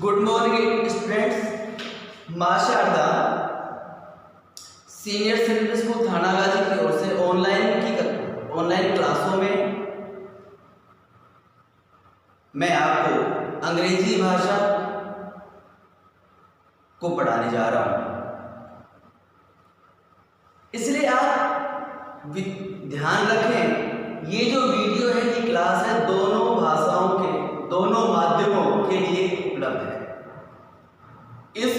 Good morning students. माँ Sharda senior secondary school Thanagazi की ओर से ऑनलाइन क्लासों में मैं आपको अंग्रेजी भाषा को पढ़ाने जा रहा हूँ। इसलिए आप ध्यान रखें, ये जो वीडियो है, ये क्लास है, दोनों भाषाओं के, दोनों माध्यमों के लिए उपलब्ध है। इस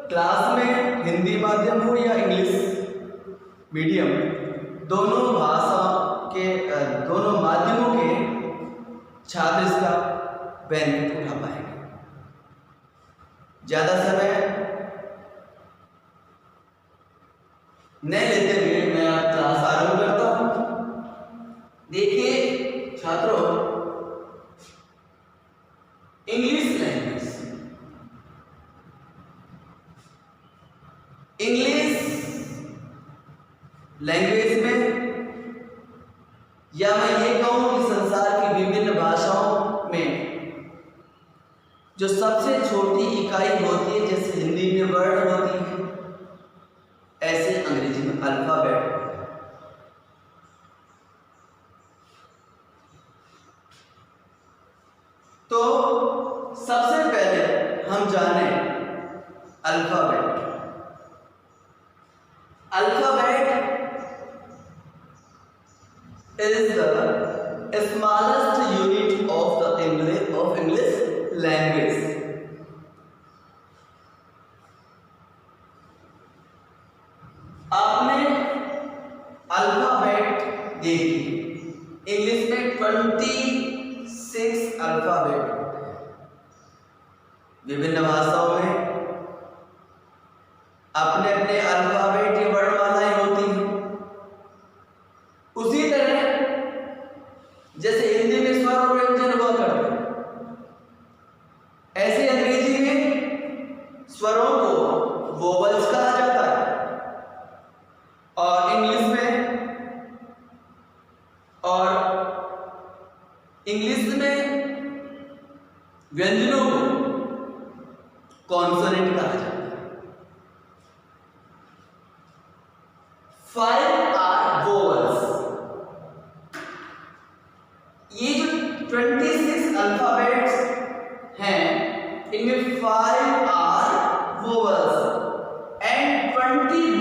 क्लास में हिंदी माध्यम हो या इंग्लिश मीडियम, दोनों भाषा के दोनों माध्यमों के छात्र इसका बेनिफिट उठा पाएंगे। ज़्यादा समय न लेते हुए मैं क्लास आरंभ करता हूँ। देखिए छात्रों, इंग्लिश लैंग्वेज में, या मैं ये कहूँ कि संसार की विभिन्न भाषाओं में जो सबसे छोटी इकाई होती है, जैसे हिंदी में वर्ड होती है, ऐसे अंग्रेजी में अल्फाबेट। तो सबसे पहले हम जाने alphabet. Alphabet is the smallest unit of the English language. आपने अल्फाबेट देखी, इंग्लिश में 26 अल्फाबेट होते हैं। विभिन्न भाषाओं में अपने अपने अल्फाबेट की वर्णमालाएं होती हैं। उसी तरह जैसे हिंदी में स्वर और व्यंजन हुआ करते हैं, ऐसे अंग्रेजी में स्वरों को वोवल्स कहा जाता है, और इंग्लिश में व्यंजनों को कॉन्सोनेंट कहा जाता है। 5 आर वोवल्स। ये जो 26 अल्फाबेट्स हैं, इनमें 5 are vowels and 21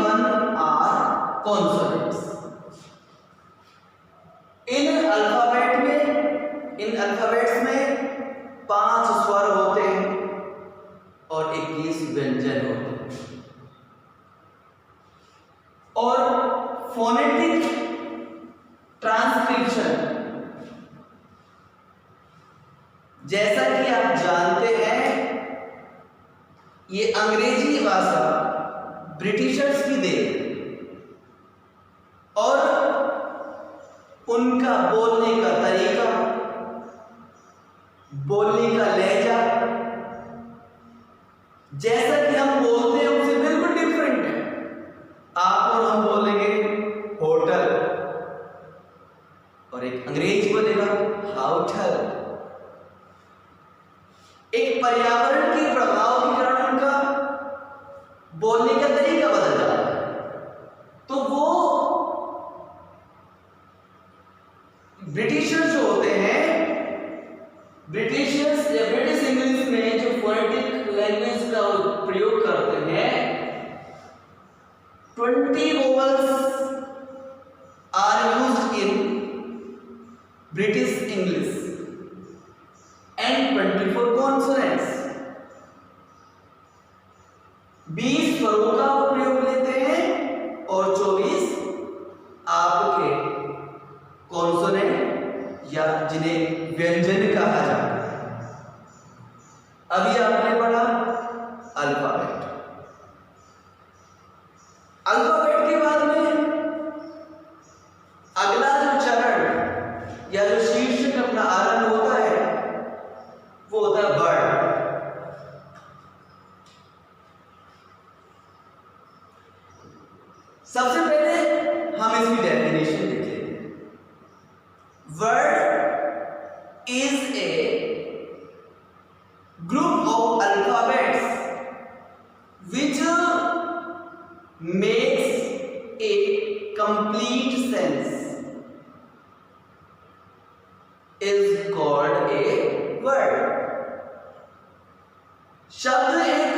are consonants. इन अल्फाबेट्स में 5 स्वर होते हैं और 21 व्यंजन होते हैं। और फोनेटिक ट्रांसक्रिप्शन, जैसा कि आप जानते हैं, ये अंग्रेजी भाषा ब्रिटिशर्स की देन, और उनका बोलने का तरीका, बोलने का लहजा, जैसा कि हम बोलते हैं उससे बिल्कुल डिफरेंट है। आप और हम बोलेंगे होटल, और एक अंग्रेज बोलेगा हाउटल। एक पर्यावरण के प्रभाव के कारण उनका बोलने का तरीका बदल जाता है। तो वो ब्रिटिशर्स जो होते हैं, ब्रिटिशर्स या ब्रिटिश इंग्लिश में जो फोनेटिक लैंग्वेज का प्रयोग करते हैं, 20 vowels are used in British English and 24 consonants. 20 स्वरों का प्रयोग लेते हैं और 24 आपके कॉन्सोनेंट या जिन्हें व्यंजन कहा जाता है। अभी आपने पढ़ा अल्फाबेट। अल्फाबेट के बाद में अगला जो चरण या जो शीर्षक अपना आरंभ होता है, वो होता है वर्ड। सबसे पहले हम इसकी डेफिनेशन देख लेते हैं। Word is a group of word. शब्द एक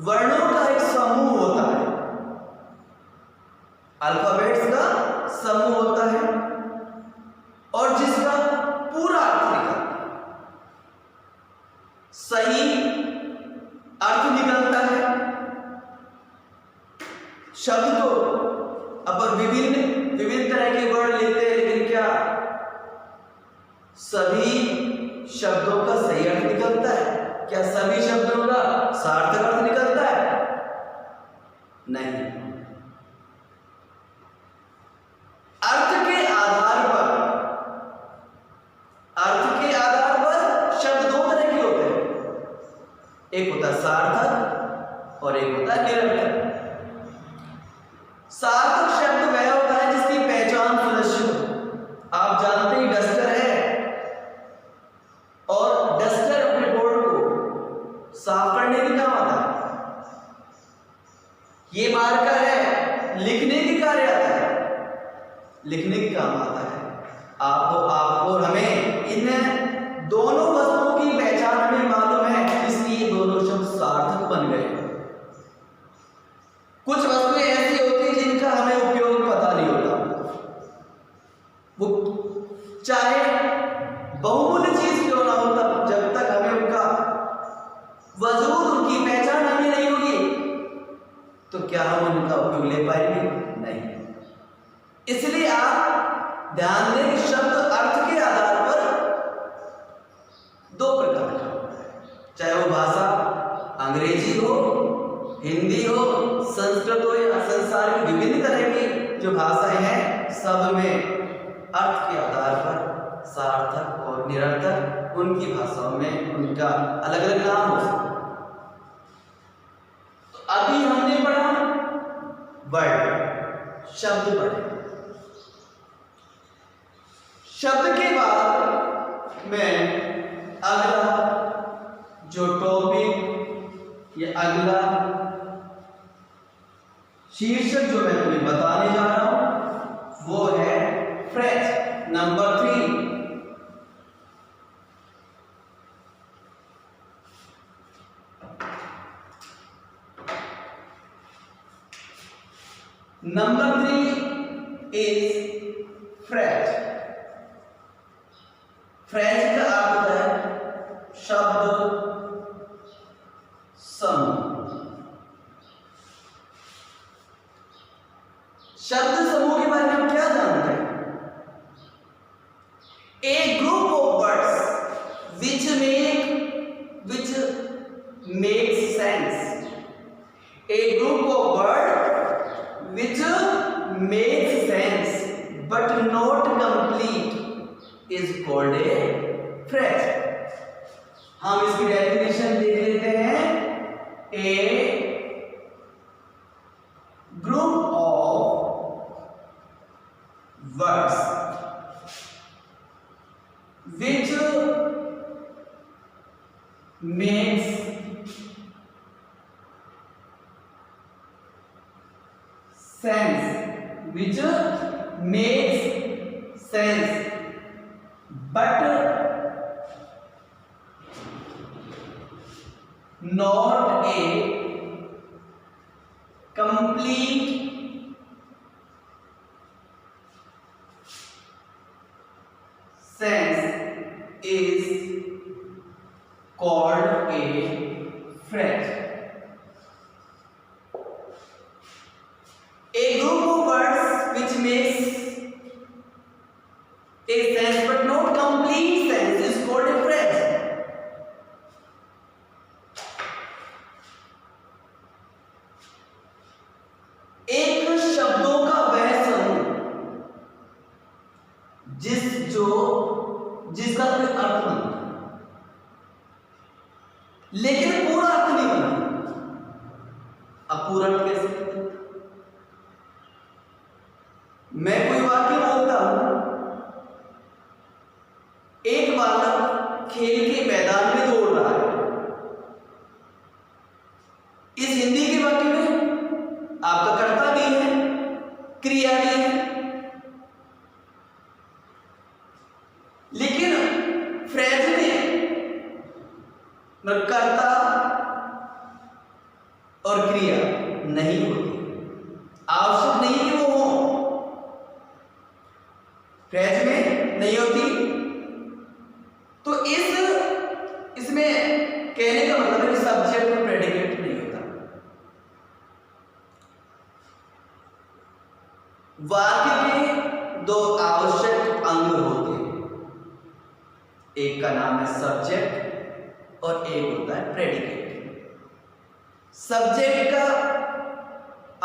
वर्णों का एक समूह होता है, अल्फाबेट्स का समूह होता है और जिसका पूरा अर्थ निकलता है, सही अर्थ निकलता है। शब्द तो अपन विभिन्न तरह के वर्ड लेते हैं, लेकिन क्या सभी शब्दों का सही अर्थ निकलता है? क्या सभी शब्दों का सार्थक अर्थ निकलता है? नहीं। अर्थ के आधार पर शब्द दो तरह के होते हैं, एक होता है सार्थक और एक होता है निरर्थक। सार्थक शब्द वह होता है जिसकी पहचान सुनिश्चित हो। आप जानते ही डस्टर है और डस्टर अपने बोर्ड को साफ करने के काम आता है। ये मार्कर है, लिखने के कार्य आता है, लिखने के काम आता है। आपको और हमें इन दोनों वस्तुओं की पहचान हमें मालूम है, इसलिए दोनों शब्द सार्थक बन गए। कुछ वस्तुएं ऐसी होती हैं जिनका हमें उपयोग पता नहीं होता, वो चाहे बहुमूल्य चीज क्यों ना हो, तब जब तक हमें उनका वजूद, उनकी पहचान हमें नहीं होगी तो क्या हम उनका उपयोग ले पाएंगे? नहीं। इसलिए आप ध्यान दें कि शब्द अर्थ के आधार पर दो प्रकार का होता है, चाहे वो भाषा अंग्रेजी हो, हिंदी हो, संस्कृत हो या संसार की विभिन्न तरह की जो भाषाएं हैं, सब में अर्थ के आधार पर सार्थक और निरर्थक उनकी भाषाओं में उनका अलग अलग नाम हो सकता है। तो अभी हमने पढ़ा वर्ड, शब्द पढ़े। शब्द के बाद मैं अगला जो टॉपिक या अगला शीर्षक जो मैं तुम्हें बताने जा रहा हूं वो है phrase number 3। Number 3 is phrase. Phrase का अर्थ होता है शब्द समूह। शब्द समूह के बारे में हम क्या जानते हैं? A group of words which makes sense. A group of words which makes sense but not complete is called a phrase. हम इसकी डेफिनेशन देख लेते हैं। A group of words which makes sense but not a complete sense is called a phrase. A group of words which makes a sense but not complete sense is called a phrase. एक शब्दों का वह समूह जिसका कोई अर्थ बनता लेकिन पूरा अर्थ नहीं बनता। अब पूरा अर्थ कैसे बनता? मैं कोई वाक्य बोलता हूं, एक बालक खेल के मैदान में दौड़ रहा है। इस हिंदी के वाक्य में आपका कर्ता भी है, क्रिया भी है, लेकिन फ्रेज में मतलब कर्ता और क्रिया नहीं होती, आवश्यक नहीं कि वो हो, फ्रेज में नहीं होती। तो इसमें कहने का मतलब है सब्जेक्ट और प्रेडिकेट नहीं होता। वाक्य के दो आवश्यक अंग होते हैं, एक का नाम है सब्जेक्ट और एक होता है प्रेडिकेट। सब्जेक्ट का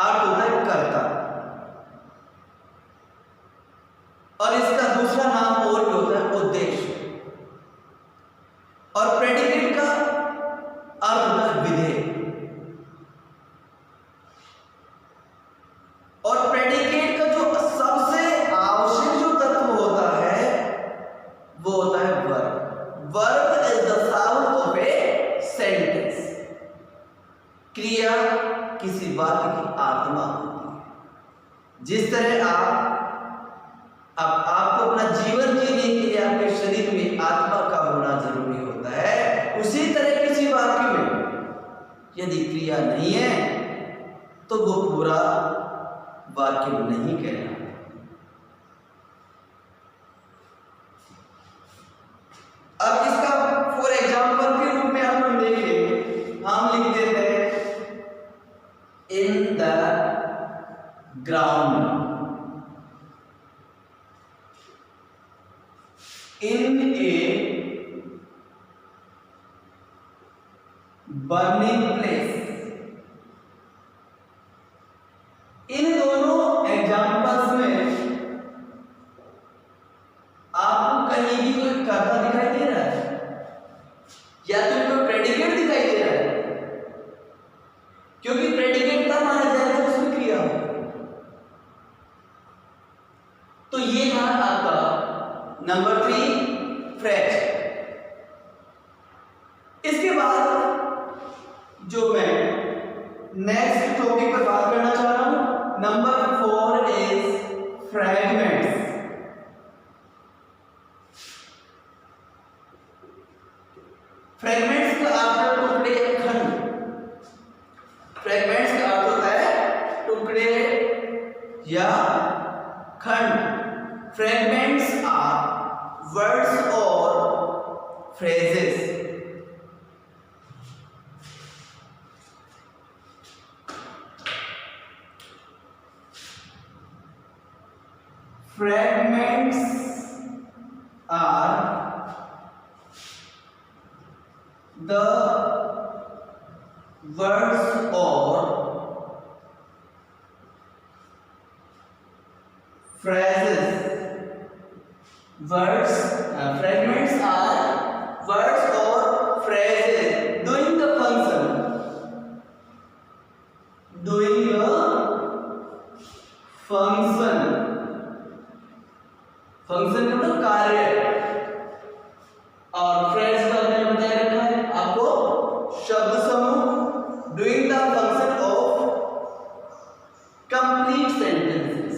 अर्थ होता है कर्ता, और इसका दूसरा नाम और भी होता है उद्देश्य, और प्रेडिकेट का अर्थ होता है विधेय। और प्रेडिकेट का जो सबसे आवश्यक जो तत्व होता है वो होता है verb. Verb is the sound of a sentence. क्रिया किसी वाक्य की आत्मा होती है। जिस तरह आपको अपना जीवन जीने के लिए आपके शरीर में आत्मा का होना जरूरी होता है, उसी तरह किसी वाक्य में यदि क्रिया नहीं है तो वो पूरा वाक्य नहीं कहलाता। अब इसका फॉर एग्जाम्पल के रूप में हम लोग देखें, हम लिख देते हैं in the ground, in a burning place. इन दोनों एग्जाम्पल्स में आपको कहीं भी कोई कर्ता दिखाई दे रहा है या तो कोई प्रेडिकेट दिखाई दे रहा है, क्योंकि प्रेडिकेट तब माना जाएगा जब उसमें क्रिया हो। तो ये था आपका नंबर 3 फ्रेज। इसके बाद जो मैं नेक्स्ट टॉपिक पर बात करना चाह रहा हूं, नंबर 4 इज फ्रैगमेंट्स। फ्रैगमेंट्स का अर्थ है टुकड़े या खंड। फ्रैगमेंट्स का अर्थ होता है टुकड़े या खंड। फ्रैगमेंट्स आर वर्ड्स और phrases. Fragments are the words or phrases. Fragments are words or phrases doing the function. Doing the function. Function का मतलब कार्य, और फ्रेज का मैंने बताया रखा है आपको शब्द समूह doing the function of complete sentences.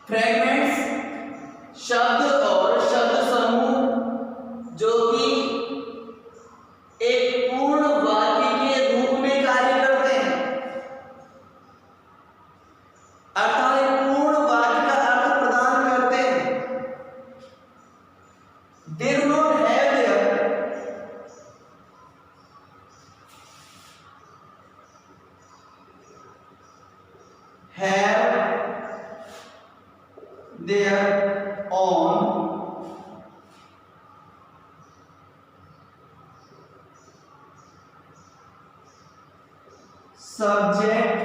Fragments शब्द और शब्द समूह जो कि एक पूर्ण वाक्य के रूप में कार्य करते हैं, अर्थात एक पूर्ण वाक्य का अर्थ प्रदान करते हैं। They do not have their own subject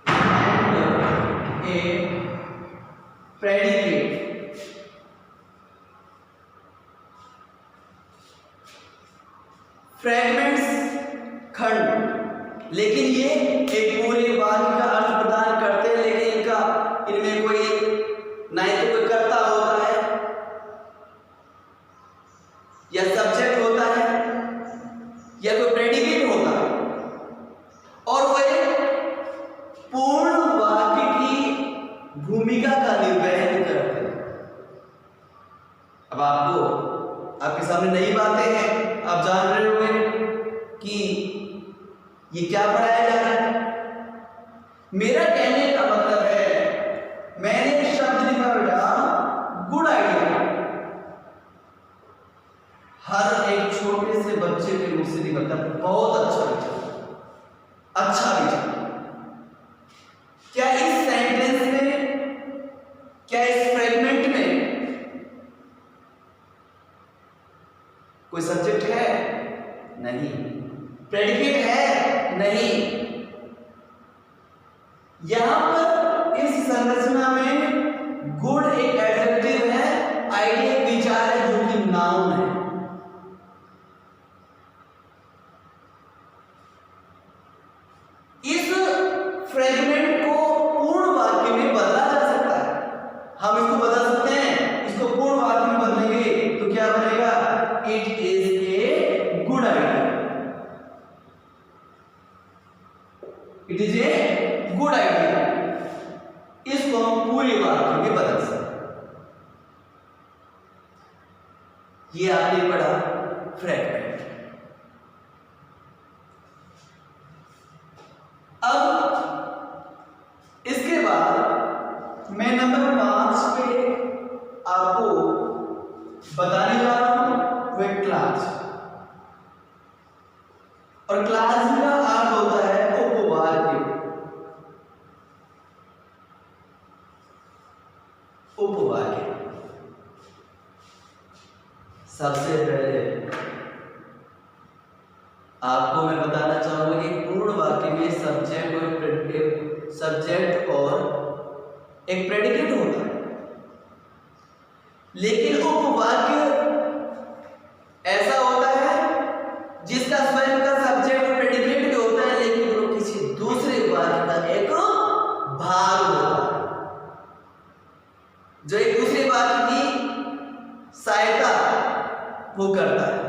and a predicate. Fragments खंड, लेकिन ये एक पूरे वाक्य का अर्थ प्रदान करते हैं, लेकिन इनमें कोई ना ही तो कोई कर्ता होता है या सब्जेक्ट होता है या आपके सामने नई बातें हैं, आप जान रहे होंगे कि ये क्या पढ़ाया जा रहा है। मेरा कहने का मतलब है, मैंने एक शब्द लिखा बेटा गुड आइडिया। हर एक छोटे से बच्चे के मुंह से निकलता बहुत अच्छा विचार, अच्छा विचार। क्या इस सेंटेंस में, क्या इस फ्रेगमेंट में कोई सब्जेक्ट है? नहीं। प्रेडिकेट है? नहीं। यहां पर इस संरचना में गुड एक एडजेक्टिव है, आइडिया एक विचार है जो कि नाउन है। इस फ्रेगमेंट को पूर्ण वाक्य में बदला जा सकता है। हम इसको बदल सकते हैं, इसको पूर्ण वाक्य में बदलेंगे तो क्या बनेगा? It is a good idea. It is a good idea. इसको हम पूरे वाक्य में बदल सकते हैं। ये आपने पढ़ा फ्रेगमेंट। अब इसके बाद मैं नंबर 5 पे आपको बताने जा रहा हूं वे क्लास। और क्लास का अर्थ होता है उपवाक्य। उपवाक्य सबसे पहले आपको मैं बताना चाहूंगा कि पूर्ण वाक्य में सब्जेक्ट और एक प्रेडिकेट होता है, लेकिन उपवाक्य ऐसा होता है जिसका स्वयं का सब्जेक्ट और प्रेडिकेट भी होता है, लेकिन वो किसी दूसरे वाक्य का एक भाग होता है जो एक दूसरे वाक्य की सहायता वो करता है।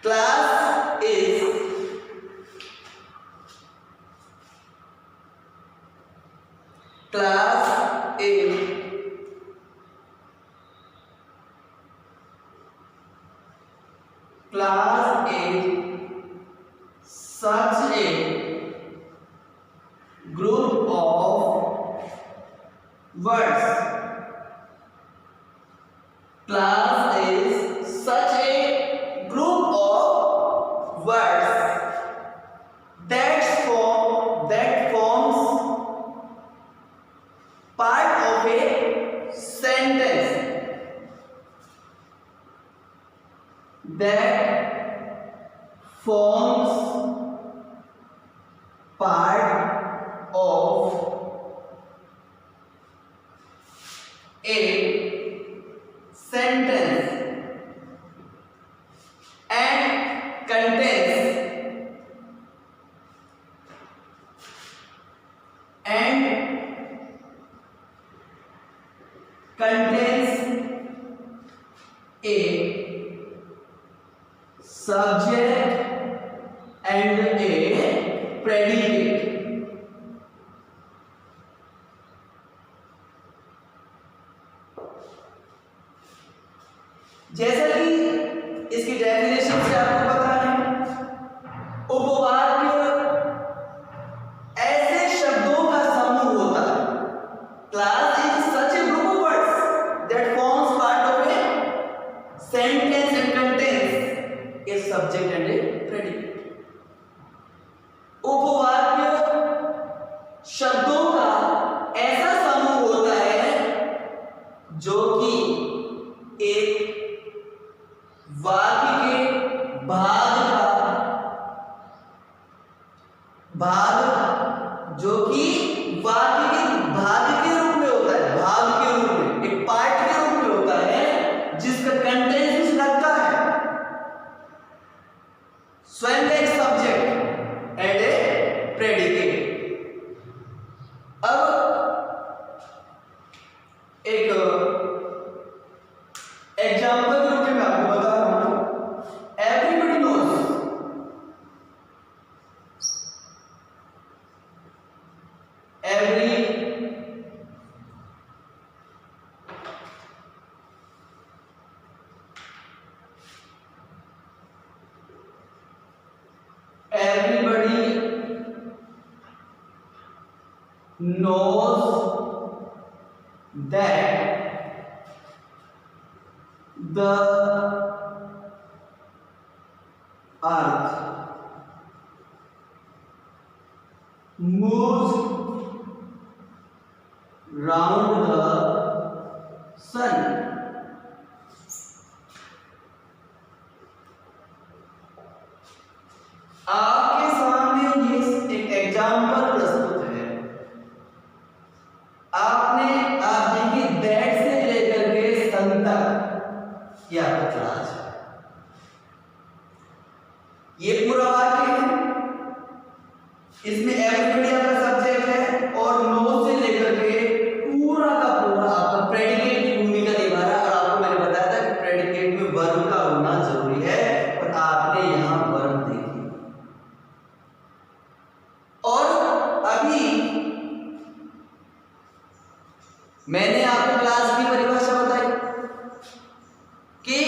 Clause is such a group of words. Class is such a group of words that forms part of a sentence. That forms part of a sentence and contains a subject and a predicate. जैसा कि इसकी definition से आपको पता है, उपवाक्य ऐसे शब्दों का समूह होता है। Clause is such a group of words that forms part of a sentence and contains a subject and a predicate. उपवाक्य शब्दों का ऐसा समूह होता है जो कि एक वाक्य के भाग जो कि वाक्य के भाग के रूप में होता है, भाग के रूप में, एक पार्ट के रूप में होता है जिसका कंटेंट लगता है स्वयं एक सब्जेक्ट एंड ए प्रेडिकेट। अब एक एग्जाम्पल के रूप में मैं आपको बता रहा हूं। Everybody knows knows that the earth moves round the sun. आपके सामने ये एक एग्जाम्पल प्रस्तुत है। आप देखिए दैट से लेकर के सन तक ये आपका क्लास है। ये पूरा वाक्य है, इसमें एवरीबॉडी आपका सब्जेक्ट है और नो से लेकर के पूरा का पूरा आपका प्रेडिकेट की भूमिका निभा रहा है। और आपको मैंने बताया था कि प्रेडिकेट में वर्ब का होना जरूरी है और आपने यहां वर्ब देखी। और अभी मैंने आपको क्लास की परिभाषा बताई कि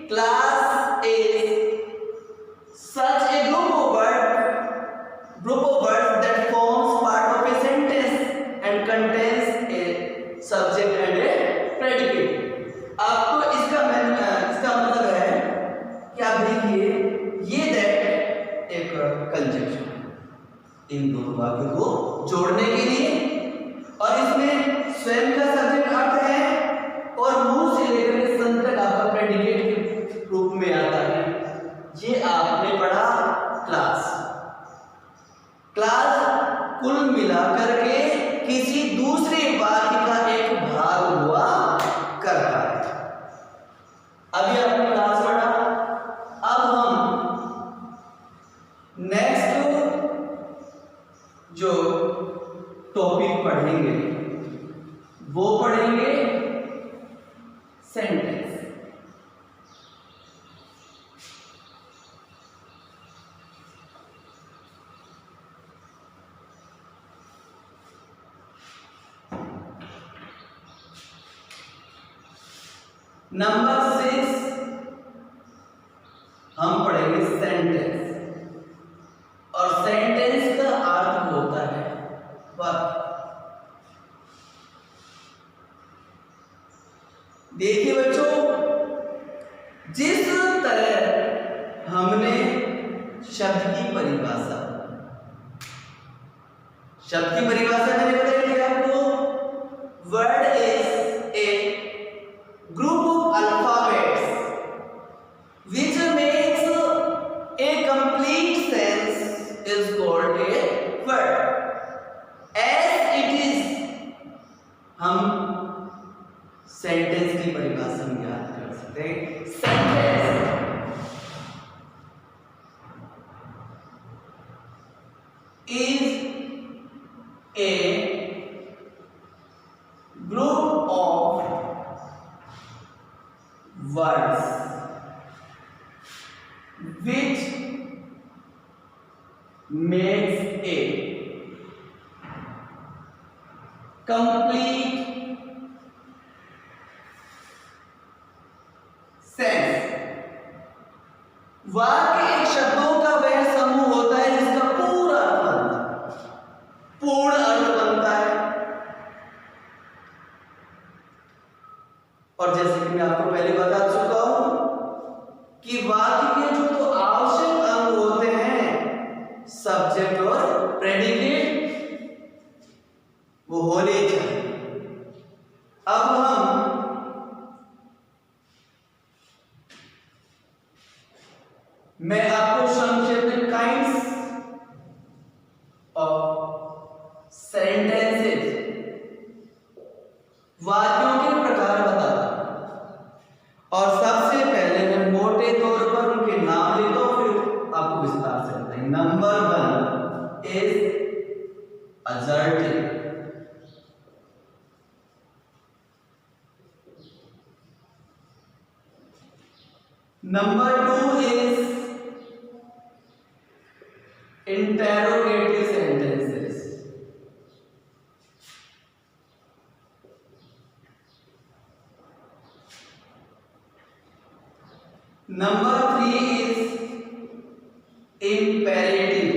class is such a group of words that forms part of a sentence and contains a subject and a predicate। आपको इसका मतलब है कि आप देखिए ये दैट एक कंजंक्शन है इन दोनों वाक्यों को जोड़ने के लिए, और इसमें स्वयं का सब्जेक्ट अर्थ है और मुंह से लेकर सन तक आपका प्रेडिकेट के रूप में आता है। ये आपने पढ़ा क्लास। क्लास कुल मिलाकर के किसी दूसरे वाक्य का एक भाग हुआ करता है। अभी आपने क्लास पढ़ा। अब हम नेक्स्ट जो टॉपिक पढ़ेंगे वो पढ़ेंगे सेंटेंस। नंबर 6 हम पढ़ेंगे सेंटेंस, और सेंटेंस का अर्थ होता है वाक्य। देखिए बच्चों, जिस तरह हमने शब्द की परिभाषा मैंने बताई थी आपको, word is a group of alphabets which makes a complete sense is called a word। as it is हम सेंटेंस की परिभाषा में याद कर सकते हैं। Sentence is a group of words which makes a complete sense। वाक्य एक शब्दों का वह समूह होता है जिसका पूर्ण अर्थ बनता है। और जैसे कि मैं आपको पहले बता चुका हूं कि वाक्य के जो तो आवश्यक अंग होते हैं सब्जेक्ट और प्रेडिकेट, वो होने चाहिए। अब मैं आपको संक्षेप में काइंड्स ऑफ सेंटेंसेस, वाक्यों के प्रकार बताता हूं। और सबसे पहले मैं मोटे तौर पर उनके नाम लेता हूं, फिर आपको विस्तार से बताएंगे। Number 1 is assertive. Number 2 is interrogative sentences। Number 3 is imperative।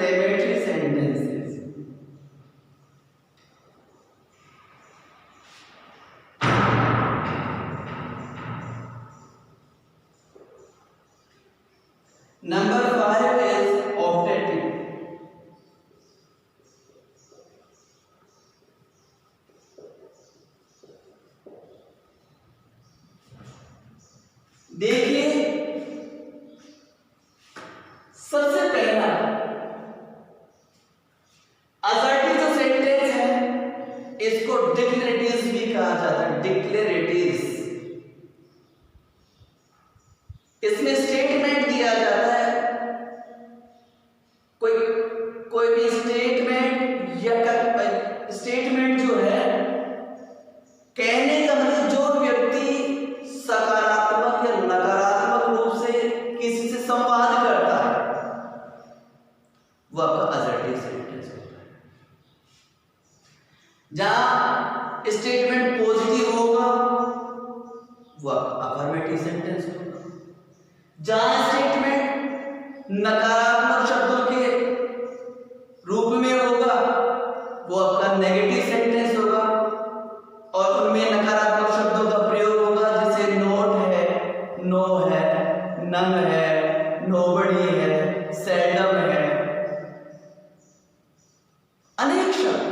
Exclamatory sentences. Number 5 is optative। देखिए, सबसे पहला असर्टिव जो सेंटेंस है इसको डिक्लेरेटिव्स भी कहा जाता है। डिक्लेरेटिव्स, इसमें स्टेटमेंट दिया जाता है, कोई भी स्टेटमेंट या स्टेटमेंट जो है कहने का मतलब जो व्यक्ति सकारात्मक या नकारात्मक रूप से किसी से संवाद करता है वह आपका असर्टिव सेंटेंस होता है। जहां स्टेटमेंट पॉजिटिव होगा वह अफर्मेटिव सेंटेंस होगा। जहां स्टेटमेंट नकारात्मक शब्दों के रूप में होगा वो आपका नेगेटिव सेंटेंस होगा। और उनमें नकारात्मक शब्दों का प्रयोग होगा, जैसे नोट है, नो है, नन है, नोबडी है, सेल्डम है, अनेक शब्द।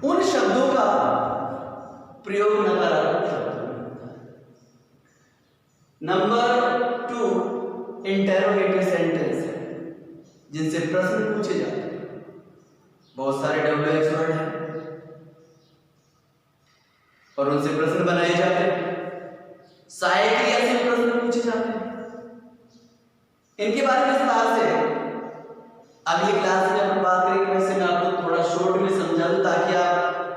उन शब्दों का प्रयोग नकारात्मक शब्दों में होता है। नंबर 2 इंटेरोगेटिव सेंटेंस है, जिनसे प्रश्न पूछे जाते हैं। बहुत सारे WH वर्ड हैं और उनसे प्रश्न बनाए जाते हैं। सहायक क्रिया से प्रश्न पूछे जाते हैं। इनके बारे में विस्तार से अगली क्लास में अपन बात करेंगे। वैसे मैं आपको थोड़ा शॉर्ट में समझा दूं ताकि आप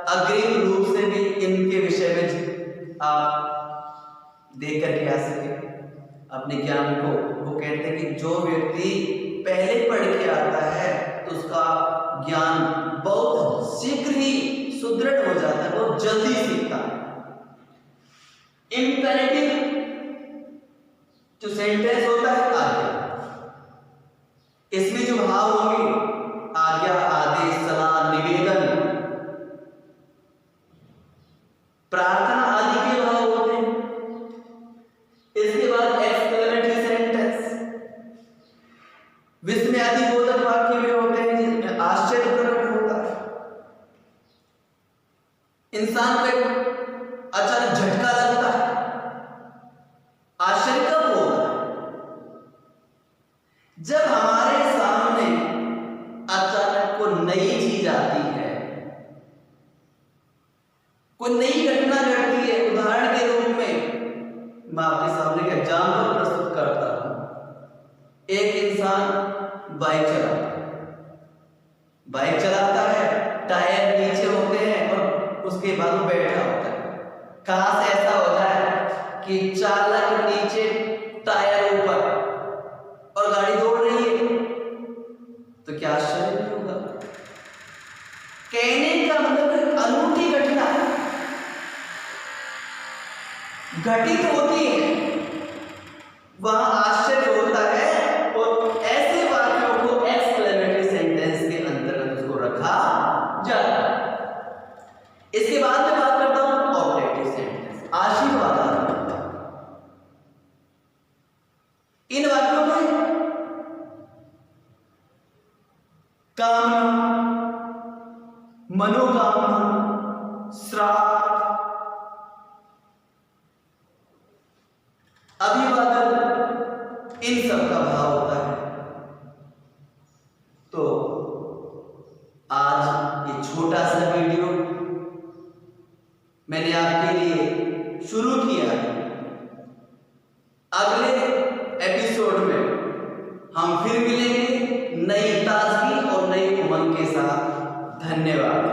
अग्रिम रूप से भी इनके विषय में आप देख करके आ सके अपने ज्ञान को। वो कहते हैं कि जो व्यक्ति पहले पढ़ के आता है तो उसका ज्ञान बहुत शीघ्र ही सुदृढ़ हो जाता है, बहुत जल्दी सीखता है। इंपेरेटिव जो सेंटेंस होता है आज्ञा, इसमें जो भाव होंगे आज्ञा, आदेश, सलाह, निवेदन, प्रार्थना आदि के भाव होते हैं। इसके बाद एक्सक्लेमेटरी सेंटेंस विस्मयादिबोधक वाक्य भी होते हैं जिसमें आश्चर्य प्रकट होता है। इंसान को एक अचानक झटका लगता है। आश्चर्य कब होगा? जब हमारे सामने अचानक कोई नई चीज आती है, कोई नई घटना घटती है। उदाहरण के रूप में मैं आपके सामने एक एग्जाम्पल प्रस्तुत करता हूं। एक इंसान बाइक चलाता है, टायर नीचे होते हैं और उसके बाद वो बैठा होता है। कहां से ऐसा हो जाए कि चालक नीचे, टायर ऊपर और गाड़ी दौड़ रही है, तो क्या आश्चर्य नहीं होगा? कहने का मतलब अनूठी घटना घटित होती है, वहां आश्चर्य होता है। और ऐसे वाक्यों को एक्सक्लेमेटरी सेंटेंस के अंतर्गत उसको रखा जाता है। इसके बाद में बात करता हूं ऑब्जेक्टिव सेंटेंस, आशीर्वादात्मक। इन वाक्यों में कामना, मनोकामना, श्राप, अभिवादन, इन सब का भाव होता है। तो आज ये छोटा सा वीडियो मैंने आपके लिए शुरू किया है। अगले एपिसोड में हम फिर मिलेंगे नई ताजगी और नई उमंग के साथ। धन्यवाद।